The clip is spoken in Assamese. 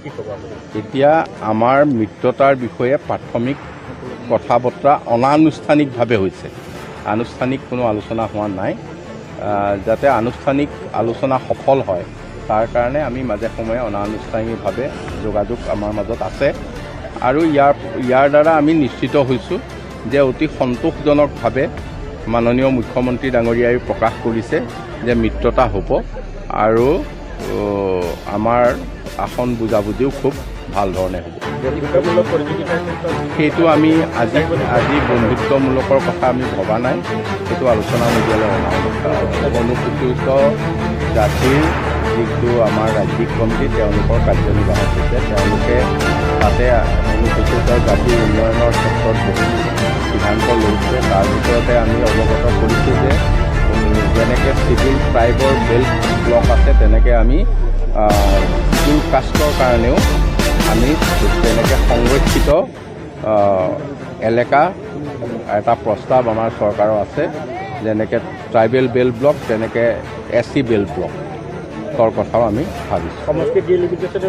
কি ক'ব এতিয়া আমাৰ মিত্ৰতাৰ বিষয়ে প্ৰাথমিক কথা বতৰা অনানুষ্ঠানিকভাৱে হৈছে, আনুষ্ঠানিক কোনো আলোচনা হোৱা নাই। যাতে আনুষ্ঠানিক আলোচনা সফল হয় তাৰ কাৰণে আমি মাজে সময়ে অনানুষ্ঠানিকভাৱে যোগাযোগ আমাৰ মাজত আছে আৰু ইয়াৰ দ্বাৰা আমি নিশ্চিত হৈছোঁ যে অতি সন্তোষজনকভাৱে মাননীয় মুখ্যমন্ত্ৰী ডাঙৰীয়াই প্ৰকাশ কৰিছে যে মিত্ৰতা হ'ব আৰু আমাৰ আসন বুজাবুজিও খুব ভাল ধৰণে হ'ব। সেইটো আমি আজি বন্ধুত্বমূলকৰ কথা আমি ভবা নাই, সেইটো আলোচনা মজিয়ালৈ অনুসূচিত জাতিৰ যিটো আমাৰ ৰাজ্যিক কমিটি তেওঁলোকৰ কাৰ্যনিৰ্বাহক হৈছে, তেওঁলোকে তাতে অনুসূচিত জাতিৰ উন্নয়নৰ ক্ষেত্ৰত বহু সিদ্ধান্ত লৈছে। তাৰ ভিতৰতে আমি অৱগত কৰিছোঁ যে যেনেকৈ চিভিল ট্ৰাইবৰ বেল্ট ব্লক আছে তেনেকৈ আমি চিভিল কাষ্টৰ কাৰণেও আমি তেনেকৈ সংৰক্ষিত এলেকা এটা প্ৰস্তাৱ আমাৰ চৰকাৰৰ আছে, যেনেকৈ ট্ৰাইবেল বেল্ট ব্লক তেনেকৈ SC বেল্ট ব্লকৰ কথাও আমি ভাবিছোঁ।